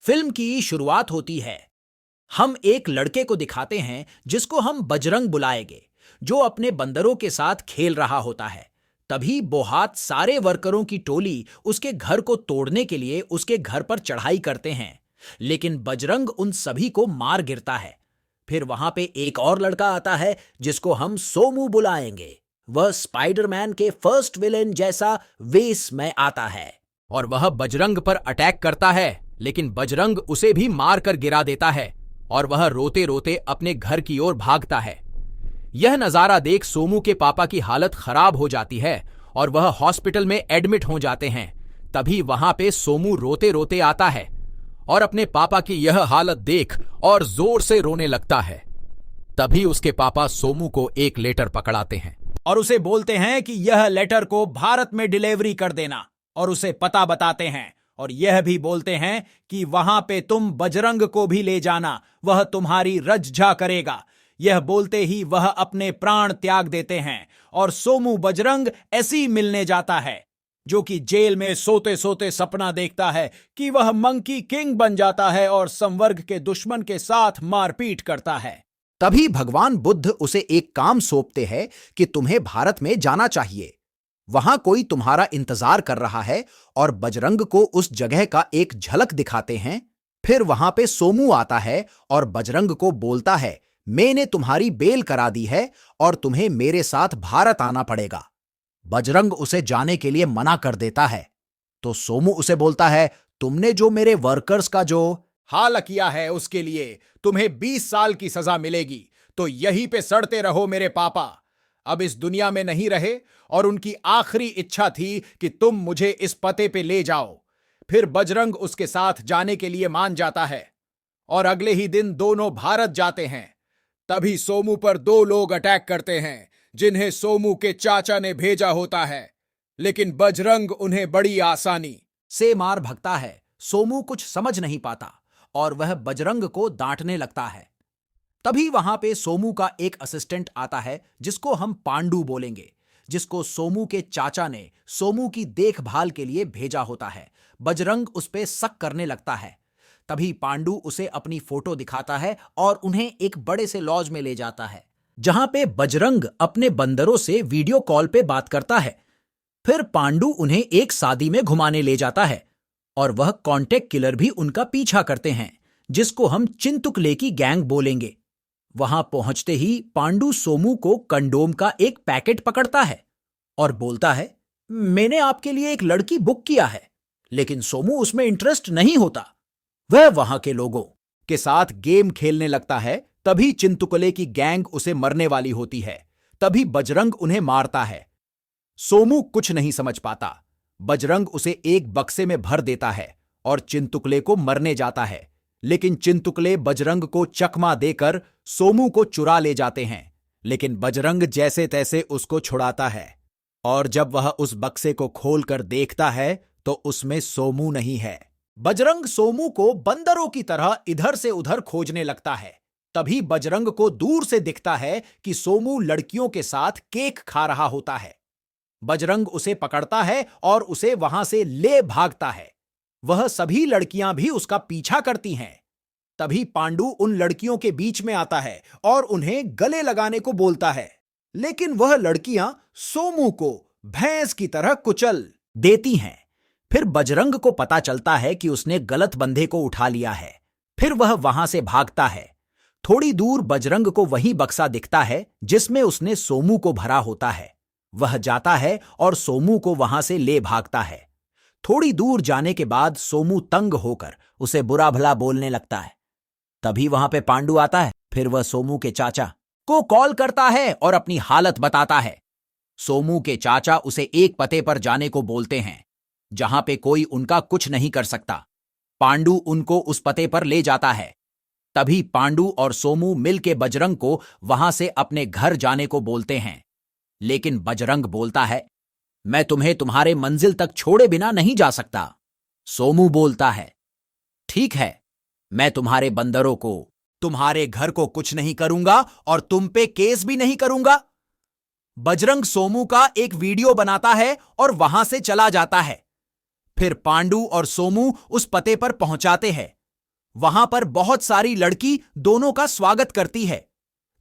Film की शुरुआत होती है। हम एक लड़के को दिखाते हैं जिसको हम बजरंग बुलाएंगे, जो अपने बंदरों के साथ खेल रहा होता है। तभी बोहात सारे वर्करों की टोली उसके घर को तोड़ने के लिए उसके घर पर चढ़ाई करते हैं, लेकिन बजरंग उन सभी को मार गिरता है। फिर वहां पे एक और लड़का आता है जिसको हम सोमू बुलाएंगे। वह स्पाइडरमैन के फर्स्ट विलेन जैसा वेश में आता है और वह बजरंग पर अटैक करता है, लेकिन बजरंग उसे भी मार कर गिरा देता है और वह रोते रोते अपने घर की ओर भागता है। यह नजारा देख सोमू के पापा की हालत खराब हो जाती है और वह हॉस्पिटल में एडमिट हो जाते हैं। तभी वहां पे सोमू रोते रोते आता है और अपने पापा की यह हालत देख और जोर से रोने लगता है। तभी उसके पापा सोमू को एक लेटर पकड़ाते हैं और उसे बोलते हैं कि यह लेटर को भारत में डिलीवरी कर देना, और उसे पता बताते हैं और यह भी बोलते हैं कि वहां पे तुम बजरंग को भी ले जाना, वह तुम्हारी रज्जा करेगा। यह बोलते ही वह अपने प्राण त्याग देते हैं और सोमू बजरंग ऐसी मिलने जाता है, जो कि जेल में सोते सोते सपना देखता है कि वह मंकी किंग बन जाता है और संवर्ग के दुश्मन के साथ मारपीट करता है। तभी भगवान बुद्ध उसे एक काम सौंपते हैं कि तुम्हें भारत में जाना चाहिए। वहां कोई तुम्हारा इंतजार कर रहा है और बजरंग को उस जगह का एक झलक दिखाते हैं। फिर वहां पे सोमू आता है और बजरंग को बोलता है, मैंने तुम्हारी बेल करा दी है और तुम्हें मेरे साथ भारत आना पड़ेगा। बजरंग उसे जाने के लिए मना कर देता है। तो सोमू उसे बोलता है, तुमने जो मेरे वर्कर्स का जो हाल किया है उसके लिए तुम्हें 20 साल की सजा मिलेगी, तो यहीं पे सड़ते रहो। मेरे पापा अब इस दुनिया में नहीं रहे और उनकी आखिरी इच्छा थी कि तुम मुझे इस पते पे ले जाओ। फिर बजरंग उसके साथ जाने के लिए मान जाता है और अगले ही दिन दोनों भारत जाते हैं। तभी सोमू पर 2 लोग अटैक करते हैं जिन्हें सोमू के चाचा ने भेजा होता है, लेकिन बजरंग उन्हें बड़ी आसानी से मार भगता है। सोमू कुछ समझ नहीं पाता और वह बजरंग को डांटने लगता है। तभी वहां पे सोमू का एक असिस्टेंट आता है जिसको हम पांडु बोलेंगे, जिसको सोमू के चाचा ने सोमू की देखभाल के लिए भेजा होता है। बजरंग उस पे शक करने लगता है। तभी पांडु उसे अपनी फोटो दिखाता है और उन्हें एक बड़े से लॉज में ले जाता है, जहां पे बजरंग अपने बंदरों से वीडियो कॉल पे बात करता है। फिर पांडु उन्हें एक शादी में घुमाने ले जाता है और वह कॉन्टेक्ट किलर भी उनका पीछा करते हैं, जिसको हम चिंतुकले की गैंग बोलेंगे। वहां पहुंचते ही पांडु सोमू को कंडोम का एक पैकेट पकड़ता है और बोलता है, मैंने आपके लिए एक लड़की बुक किया है। लेकिन सोमू उसमें इंटरेस्ट नहीं होता। वह वहां के लोगों के साथ गेम खेलने लगता है। तभी चिंतुकले की गैंग उसे मरने वाली होती है। तभी बजरंग उन्हें मारता है। सोमू कुछ नहीं समझ पाता। बजरंग उसे एक बक्से में भर देता है और चिंतुकले को मरने जाता है, लेकिन चिंतुकले बजरंग को चकमा देकर सोमू को चुरा ले जाते हैं। लेकिन बजरंग जैसे तैसे उसको छुड़ाता है और जब वह उस बक्से को खोलकर देखता है तो उसमें सोमू नहीं है। बजरंग सोमू को बंदरों की तरह इधर से उधर खोजने लगता है। तभी बजरंग को दूर से दिखता है कि सोमू लड़कियों के साथ केक खा रहा होता है। बजरंग उसे पकड़ता है और उसे वहां से ले भागता है। वह सभी लड़कियां भी उसका पीछा करती हैं। तभी पांडु उन लड़कियों के बीच में आता है और उन्हें गले लगाने को बोलता है, लेकिन वह लड़कियां सोमू को भैंस की तरह कुचल देती हैं। फिर बजरंग को पता चलता है कि उसने गलत बंदे को उठा लिया है। फिर वह वहां से भागता है। थोड़ी दूर बजरंग को वही बक्सा दिखता है जिसमें उसने सोमू को भरा होता है। वह जाता है और सोमू को वहां से ले भागता है। थोड़ी दूर जाने के बाद सोमू तंग होकर उसे बुरा भला बोलने लगता है। तभी वहां पे पांडु आता है। फिर वह सोमू के चाचा को कॉल करता है और अपनी हालत बताता है। सोमू के चाचा उसे एक पते पर जाने को बोलते हैं जहां पे कोई उनका कुछ नहीं कर सकता। पांडु उनको उस पते पर ले जाता है। तभी पांडु और सोमू मिलके बजरंग को वहां से अपने घर जाने को बोलते हैं, लेकिन बजरंग बोलता है, मैं तुम्हें तुम्हारे मंजिल तक छोड़े बिना नहीं जा सकता। सोमू बोलता है, ठीक है, मैं तुम्हारे बंदरों को, तुम्हारे घर को कुछ नहीं करूंगा और तुम पे केस भी नहीं करूंगा। बजरंग सोमू का एक वीडियो बनाता है और वहां से चला जाता है। फिर पांडु और सोमू उस पते पर पहुंचाते हैं। वहां पर बहुत सारी लड़की दोनों का स्वागत करती है।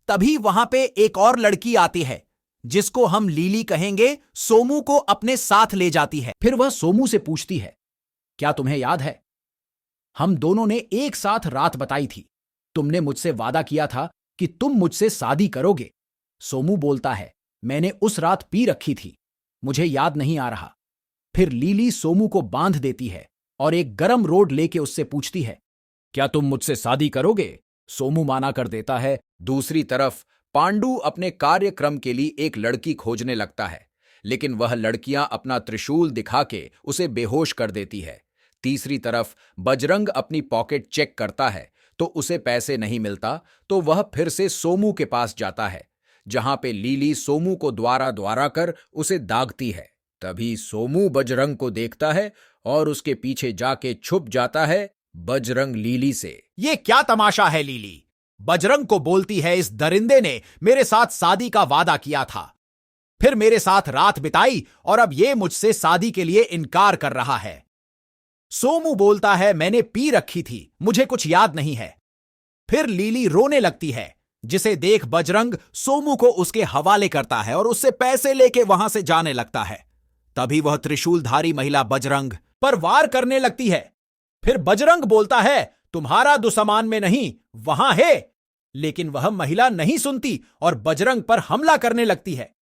तभी वहां पे एक और लड़की आती है जिसको हम लीली कहेंगे, सोमू को अपने साथ ले जाती है। फिर वह सोमू से पूछती है, क्या तुम्हें याद है, हम दोनों ने एक साथ रात बताई थी। तुमने मुझसे वादा किया था कि तुम मुझसे शादी करोगे। सोमू बोलता है, मैंने उस रात पी रखी थी, मुझे याद नहीं आ रहा। फिर लीली सोमू को बांध देती है और एक गरम रोड लेके उससे पूछती है, क्या तुम मुझसे शादी करोगे? सोमू माना कर देता है। दूसरी तरफ पांडु अपने कार्यक्रम के लिए एक लड़की खोजने लगता है, लेकिन वह लड़कियां अपना त्रिशूल दिखा के उसे बेहोश कर देती है। तीसरी तरफ बजरंग अपनी पॉकेट चेक करता है तो उसे पैसे नहीं मिलता, तो वह फिर से सोमू के पास जाता है, जहां पे लीली सोमू को द्वारा द्वारा कर उसे दागती है। तभी सोमू बजरंग को देखता है और उसके पीछे जाके छुप जाता है। बजरंग लीली से, ये क्या तमाशा है लीली? बजरंग को बोलती है, इस दरिंदे ने मेरे साथ शादी का वादा किया था, फिर मेरे साथ रात बिताई और अब ये मुझसे शादी के लिए इनकार कर रहा है। सोमू बोलता है, मैंने पी रखी थी, मुझे कुछ याद नहीं है। फिर लीली रोने लगती है, जिसे देख बजरंग सोमू को उसके हवाले करता है और उससे पैसे लेके वहां से जाने लगता है। तभी वह त्रिशूलधारी महिला बजरंग पर वार करने लगती है। फिर बजरंग बोलता है, तुम्हारा दुश्मन में नहीं, वहां है। लेकिन वह महिला नहीं सुनती और बजरंग पर हमला करने लगती है।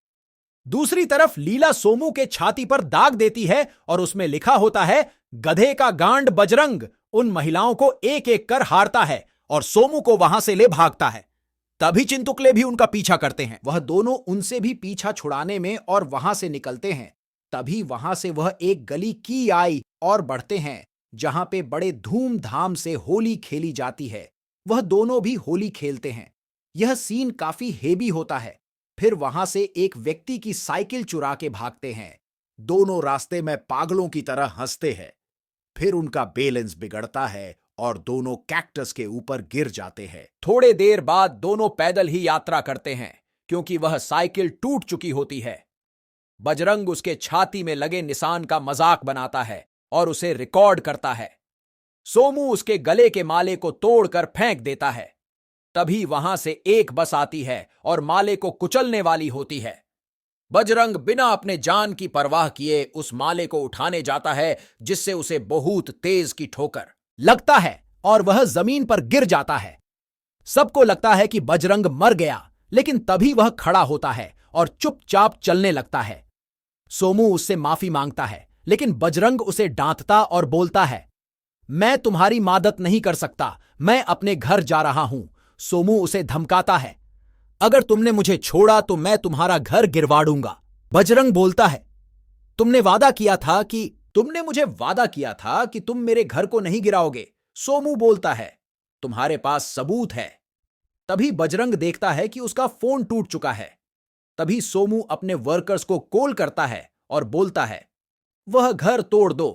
दूसरी तरफ लीला सोमू के छाती पर दाग देती है और उसमें लिखा होता है, गधे का गांड बजरंग उन महिलाओं को एक एक कर हारता है और सोमू को वहां से ले भागता है। तभी चिंतुकले भी उनका पीछा करते हैं। वह दोनों उनसे भी पीछा छुड़ाने में और वहां से निकलते हैं। तभी वहां से वह एक गली की आई और बढ़ते हैं, जहां पे बड़े धूमधाम से होली खेली जाती है। वह दोनों भी होली खेलते हैं। यह सीन काफी हेवी होता है। फिर वहां से एक व्यक्ति की साइकिल चुरा के भागते हैं। दोनों रास्ते में पागलों की तरह हंसते हैं। फिर उनका बैलेंस बिगड़ता है और दोनों कैक्टस के ऊपर गिर जाते हैं। थोड़े देर बाद दोनों पैदल ही यात्रा करते हैं, क्योंकि वह साइकिल टूट चुकी होती है। बजरंग उसके छाती में लगे निशान का मजाक बनाता है और उसे रिकॉर्ड करता है। सोमू उसके गले के माले को तोड़कर फेंक देता है। तभी वहां से एक बस आती है और माले को कुचलने वाली होती है। बजरंग बिना अपने जान की परवाह किए उस माले को उठाने जाता है, जिससे उसे बहुत तेज की ठोकर लगता है और वह जमीन पर गिर जाता है। सबको लगता है कि बजरंग मर गया, लेकिन तभी वह खड़ा होता है और चुपचाप चलने लगता है। सोमू उससे माफी मांगता है, लेकिन बजरंग उसे डांटता और बोलता है, मैं तुम्हारी मदद नहीं कर सकता, मैं अपने घर जा रहा हूं। सोमू उसे धमकाता है, अगर तुमने मुझे छोड़ा तो मैं तुम्हारा घर गिरवा दूंगा। बजरंग बोलता है, तुमने मुझे वादा किया था कि तुम मेरे घर को नहीं गिराओगे। सोमू बोलता है, तुम्हारे पास सबूत है। तभी बजरंग देखता है कि उसका फोन टूट चुका है। तभी सोमू अपने वर्कर्स को कॉल करता है और बोलता है, वह घर तोड़ दो।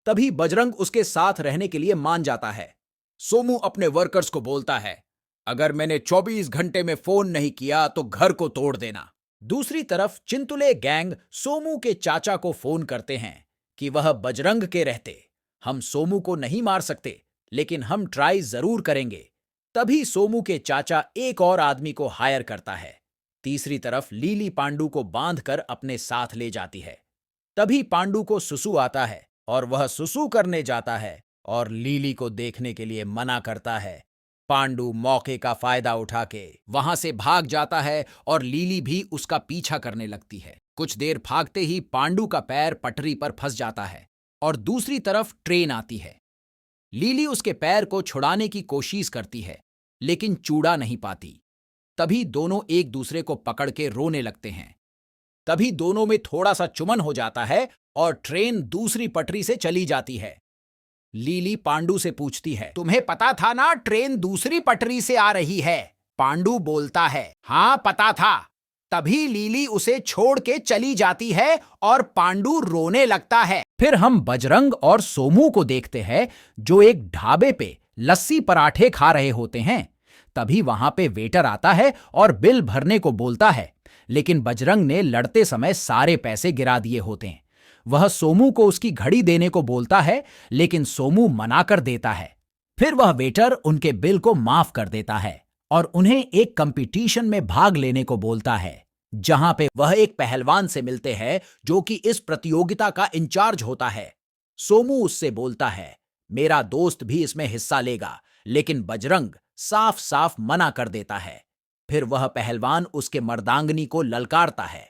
तभी बजरंग उसके साथ रहने के लिए मान जाता है। सोमू अपने वर्कर्स को बोलता है, अगर मैंने 24 घंटे में फोन नहीं किया तो घर को तोड़ देना। दूसरी तरफ चिंतुले गैंग सोमू के चाचा को फोन करते हैं कि वह बजरंग के रहते हम सोमू को नहीं मार सकते, लेकिन हम ट्राई जरूर करेंगे। तभी सोमू के चाचा एक और आदमी को हायर करता है। तीसरी तरफ लीली पांडु को बांधकर अपने साथ ले जाती है। तभी पांडु को सुसु आता है और वह सुसु करने जाता है और लीली को देखने के लिए मना करता है। पांडु मौके का फायदा उठा के वहां से भाग जाता है और लीली भी उसका पीछा करने लगती है। कुछ देर भागते ही पांडु का पैर पटरी पर फंस जाता है और दूसरी तरफ ट्रेन आती है। लीली उसके पैर को छुड़ाने की कोशिश करती है, लेकिन चूड़ा नहीं पाती। तभी दोनों एक दूसरे को पकड़ के रोने लगते हैं। तभी दोनों में थोड़ा सा चुमन हो जाता है और ट्रेन दूसरी पटरी से चली जाती है। लीली पांडु से पूछती है, तुम्हें पता था ना ट्रेन दूसरी पटरी से आ रही है? पांडु बोलता है, हाँ पता था। तभी लीली उसे छोड़ के चली जाती है और पांडु रोने लगता है। फिर हम बजरंग और सोमू को देखते हैं, जो एक ढाबे पे लस्सी पराठे खा रहे होते हैं। तभी वहां पे वेटर आता है और बिल भरने को बोलता है, लेकिन बजरंग ने लड़ते समय सारे पैसे गिरा दिए होते हैं। वह सोमू को उसकी घड़ी देने को बोलता है, लेकिन सोमू मना कर देता है। फिर वह वेटर उनके बिल को माफ कर देता है और उन्हें एक कंपटीशन में भाग लेने को बोलता है, जहां पे वह एक पहलवान से मिलते हैं जो कि इस प्रतियोगिता का इंचार्ज होता है। सोमू उससे बोलता है, मेरा दोस्त भी इसमें हिस्सा लेगा, लेकिन बजरंग साफ साफ मना कर देता है। फिर वह पहलवान उसके मर्दांगनी को ललकारता है।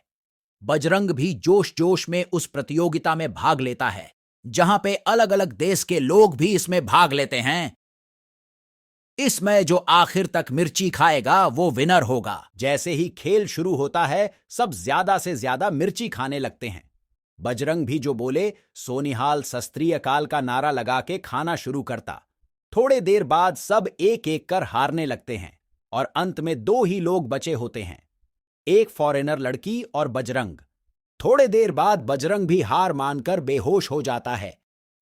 बजरंग भी जोश जोश में उस प्रतियोगिता में भाग लेता है, जहां पे अलग अलग देश के लोग भी इसमें भाग लेते हैं। इसमें जो आखिर तक मिर्ची खाएगा वो विनर होगा। जैसे ही खेल शुरू होता है, सब ज्यादा से ज्यादा मिर्ची खाने लगते हैं। बजरंग भी जो बोले, सोनिहाल शस्त्रीय काल का नारा लगा के खाना शुरू करता। थोड़े देर बाद सब एक एक कर हारने लगते हैं और अंत में दो ही लोग बचे होते हैं, एक फॉरेनर लड़की और बजरंग। थोड़े देर बाद बजरंग भी हार मानकर बेहोश हो जाता है।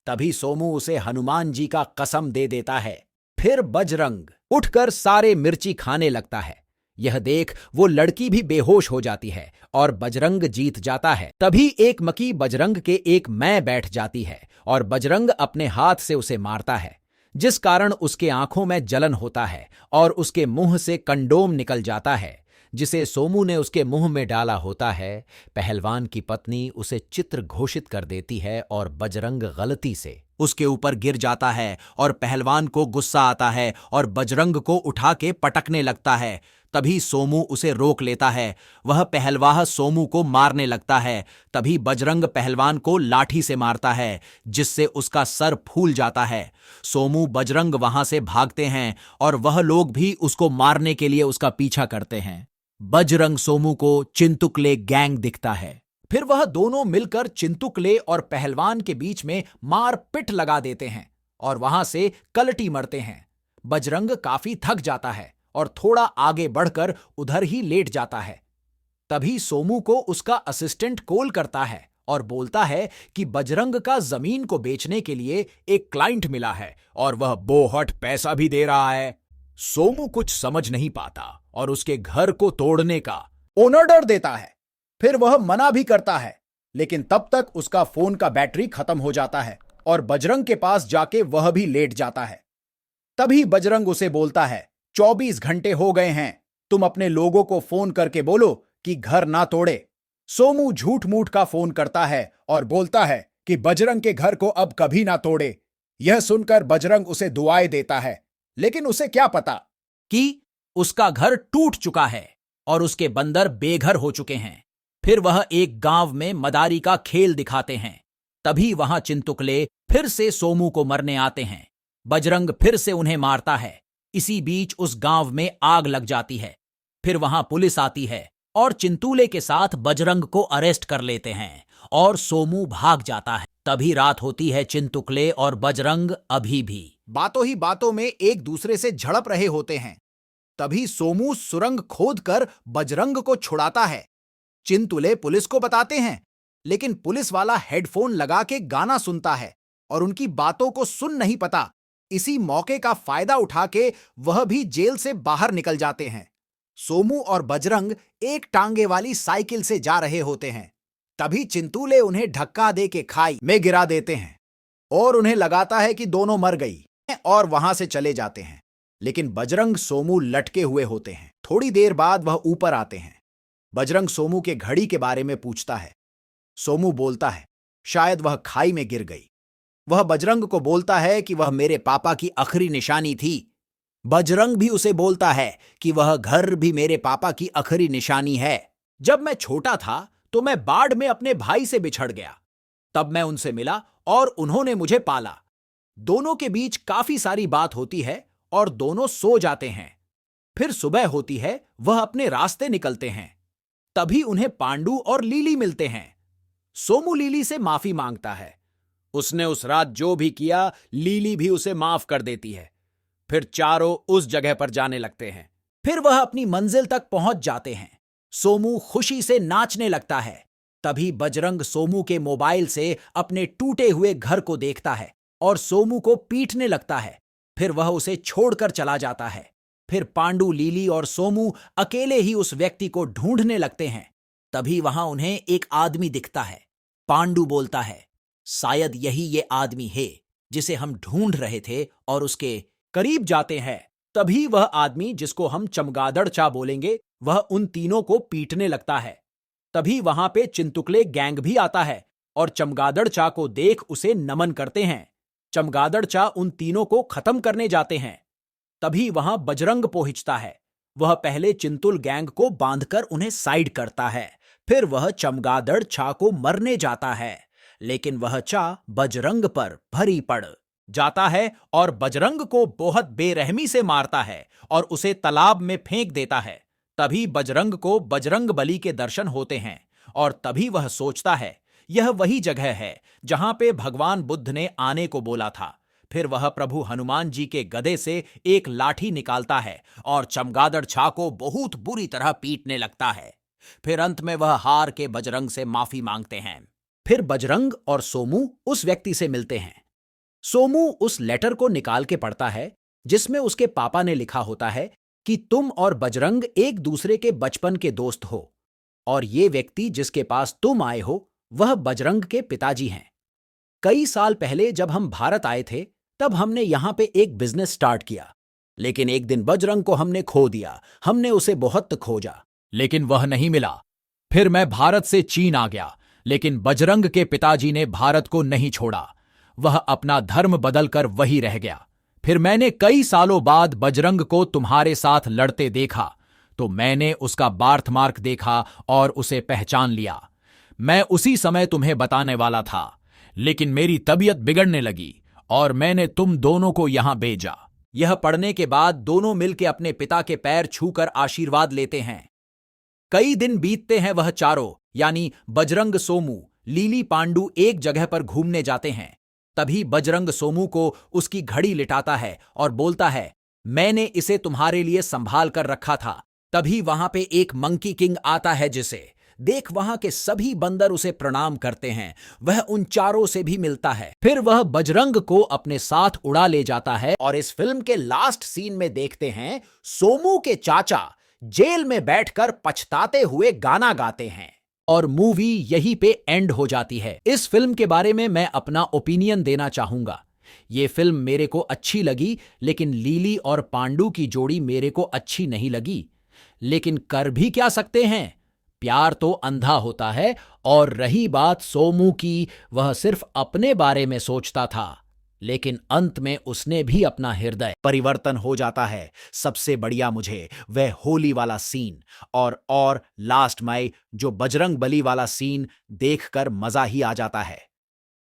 तभी सोमू उसे हनुमान जी का कसम दे देता है। फिर बजरंग उठकर सारे मिर्ची खाने लगता है। यह देख वो लड़की भी बेहोश हो जाती है और बजरंग जीत जाता है। तभी एक मक्खी बजरंग के एक मैं बैठ जाती है और बजरंग अपने हाथ से उसे मारता है, जिस कारण उसके आंखों में जलन होता है और उसके मुंह से कंडोम निकल जाता है, जिसे सोमू ने उसके मुंह में डाला होता है। पहलवान की पत्नी उसे चित्र घोषित कर देती है और बजरंग गलती से उसके ऊपर गिर जाता है और पहलवान को गुस्सा आता है और बजरंग को उठा के पटकने लगता है। तभी सोमू उसे रोक लेता है। वह पहलवान सोमू को मारने लगता है। तभी बजरंग पहलवान को लाठी से मारता है, जिससे उसका सर फूल जाता है। सोमू बजरंग वहां से भागते हैं और वह लोग भी उसको मारने के लिए उसका पीछा करते हैं। बजरंग सोमू को चिंतुकले गैंग दिखता है। फिर वह दोनों मिलकर चिंतुकले और पहलवान के बीच में मार पिट लगा देते हैं और वहां से कलटी मरते हैं। बजरंग काफी थक जाता है और थोड़ा आगे बढ़कर उधर ही लेट जाता है। तभी सोमू को उसका असिस्टेंट कॉल करता है और बोलता है कि बजरंग का जमीन को बेचने के लिए एक क्लाइंट मिला है और वह बोहट पैसा भी दे रहा है। सोमू कुछ समझ नहीं पाता और उसके घर को तोड़ने का ऑर्डर देता है। फिर वह मना भी करता है, लेकिन तब तक उसका फोन का बैटरी खत्म हो जाता है और बजरंग के पास जाके वह भी लेट जाता है। तभी बजरंग उसे बोलता है, 24 घंटे हो गए हैं, तुम अपने लोगों को फोन करके बोलो कि घर ना तोड़े। सोमू झूठ मूठ का फोन करता है और बोलता है कि बजरंग के घर को अब कभी ना तोड़े। यह सुनकर बजरंग उसे दुआएं देता है, लेकिन उसे क्या पता कि उसका घर टूट चुका है और उसके बंदर बेघर हो चुके हैं। फिर वह एक गांव में मदारी का खेल दिखाते हैं। तभी वहां चिंतुकले फिर से सोमू को मरने आते हैं। बजरंग फिर से उन्हें मारता है। इसी बीच उस गांव में आग लग जाती है। फिर वहां पुलिस आती है और चिंतुले के साथ बजरंग को अरेस्ट कर लेते हैं और सोमू भाग जाता है। तभी रात होती है। चिंतुकले और बजरंग अभी भी बातों ही बातों में एक दूसरे से झड़प रहे होते हैं। तभी सोमू सुरंग खोदकर बजरंग को छुड़ाता है। चिंतुले पुलिस को बताते हैं, लेकिन पुलिस वाला हेडफोन लगा के गाना सुनता है और उनकी बातों को सुन नहीं पता। इसी मौके का फायदा उठा के वह भी जेल से बाहर निकल जाते हैं। सोमू और बजरंग एक टांगे वाली साइकिल से जा रहे होते हैं। तभी चिंतुले उन्हें धक्का दे के खाई में गिरा देते हैं और उन्हें लगाता है कि दोनों मर गई और वहां से चले जाते हैं। लेकिन बजरंग सोमू लटके हुए होते हैं। थोड़ी देर बाद वह ऊपर आते हैं। बजरंग सोमू के घड़ी के बारे में पूछता है। सोमू बोलता है शायद वह खाई में गिर गई। वह बजरंग को बोलता है कि वह मेरे पापा की आखिरी निशानी थी। बजरंग भी उसे बोलता है कि वह घर भी मेरे पापा की आखिरी निशानी है। जब मैं छोटा था तो मैं बाढ़ में अपने भाई से बिछड़ गया। तब मैं उनसे मिला और उन्होंने मुझे पाला। दोनों के बीच काफी सारी बात होती है और दोनों सो जाते हैं। फिर सुबह होती है, वह अपने रास्ते निकलते हैं। तभी उन्हें पांडु और लीली मिलते हैं। सोमू लीली से माफी मांगता है। उसने उस रात जो भी किया, लीली भी उसे माफ कर देती है। फिर चारों उस जगह पर जाने लगते हैं। फिर वह अपनी मंजिल तक पहुंच जाते हैं। सोमू खुशी से नाचने लगता है। तभी बजरंग सोमू के मोबाइल से अपने टूटे हुए घर को देखता है और सोमू को पीटने लगता है। फिर वह उसे छोड़कर चला जाता है। फिर पांडु, लीली और सोमू अकेले ही उस व्यक्ति को ढूंढने लगते हैं। तभी वहां उन्हें एक आदमी दिखता है। पांडु बोलता है, शायद यही ये आदमी है जिसे हम ढूंढ रहे थे और उसके करीब जाते हैं, तभी वह आदमी जिसको हम चमगादड़ चा बोलेंगे, वह उन तीनों को पीटने लगता है। तभी वहां पे चिंतुकले गैंग भी आता है और चमगादड़ चा को देख उसे नमन करते हैं। चमगादड़ चा उन तीनों को खत्म करने जाते हैं। तभी वहां बजरंग पहुंचता है। वह पहले चिंतुल गैंग को बांधकर उन्हें साइड करता है। फिर वह चमगादड़ चा को मरने जाता है, लेकिन वह चा बजरंग पर भरी पड़ जाता है और बजरंग को बहुत बेरहमी से मारता है और उसे तालाब में फेंक देता है। तभी बजरंग को बजरंग बली के दर्शन होते हैं और तभी वह सोचता है यह वही जगह है जहां पे भगवान बुद्ध ने आने को बोला था। फिर वह प्रभु हनुमान जी के गदे से एक लाठी निकालता है और चमगादड़ छा को बहुत बुरी तरह पीटने लगता है। फिर अंत में वह हार के बजरंग से माफी मांगते हैं। फिर बजरंग और सोमू उस व्यक्ति से मिलते हैं। सोमू उस लेटर को निकाल के पढ़ता है जिसमें उसके पापा ने लिखा होता है कि तुम और बजरंग एक दूसरे के बचपन के दोस्त हो और ये व्यक्ति जिसके पास तुम आए हो वह बजरंग के पिताजी हैं। कई साल पहले जब हम भारत आए थे तब हमने यहां पे एक बिजनेस स्टार्ट किया, लेकिन एक दिन बजरंग को हमने खो दिया। हमने उसे बहुत खोजा, लेकिन वह नहीं मिला। फिर मैं भारत से चीन आ गया, लेकिन बजरंग के पिताजी ने भारत को नहीं छोड़ा। वह अपना धर्म बदलकर वही रह गया। फिर मैंने कई सालों बाद बजरंग को तुम्हारे साथ लड़ते देखा, तो मैंने उसका बार्थमार्क देखा और उसे पहचान लिया। मैं उसी समय तुम्हें बताने वाला था, लेकिन मेरी तबीयत बिगड़ने लगी और मैंने तुम दोनों को यहां भेजा। यह पढ़ने के बाद दोनों मिलकर अपने पिता के पैर छूकर आशीर्वाद लेते हैं। कई दिन बीतते हैं। वह चारों यानी बजरंग, सोमू, लीली, पांडु एक जगह पर घूमने जाते हैं। तभी बजरंग सोमू को उसकी घड़ी लिटाता है और बोलता है, मैंने इसे तुम्हारे लिए संभाल कर रखा था। तभी वहां पे एक मंकी किंग आता है जिसे देख वहां के सभी बंदर उसे प्रणाम करते हैं। वह उन चारों से भी मिलता है। फिर वह बजरंग को अपने साथ उड़ा ले जाता है और इस फिल्म के लास्ट सीन में देखते हैं सोमू के चाचा जेल में बैठकर पछताते हुए गाना गाते हैं और मूवी यहीं पे एंड हो जाती है। इस फिल्म के बारे में मैं अपना ओपिनियन देना चाहूंगा। ये फिल्म मेरे को अच्छी लगी, लेकिन लीली और पांडु की जोड़ी मेरे को अच्छी नहीं लगी। लेकिन कर भी क्या सकते हैं, प्यार तो अंधा होता है। और रही बात सोमू की, वह सिर्फ अपने बारे में सोचता था, लेकिन अंत में उसने भी अपना हृदय परिवर्तन हो जाता है। सबसे बढ़िया मुझे वह होली वाला सीन और लास्ट में जो बजरंग बली वाला सीन देखकर मजा ही आ जाता है।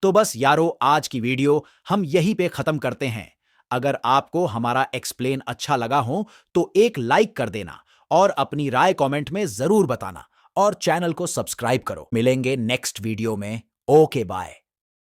तो बस यारो, आज की वीडियो हम यहीं पे खत्म करते हैं। अगर आपको हमारा एक्सप्लेन अच्छा लगा हो तो एक लाइक कर देना और अपनी राय कमेंट में जरूर बताना और चैनल को सब्सक्राइब करो। मिलेंगे नेक्स्ट वीडियो में। Okay, bye.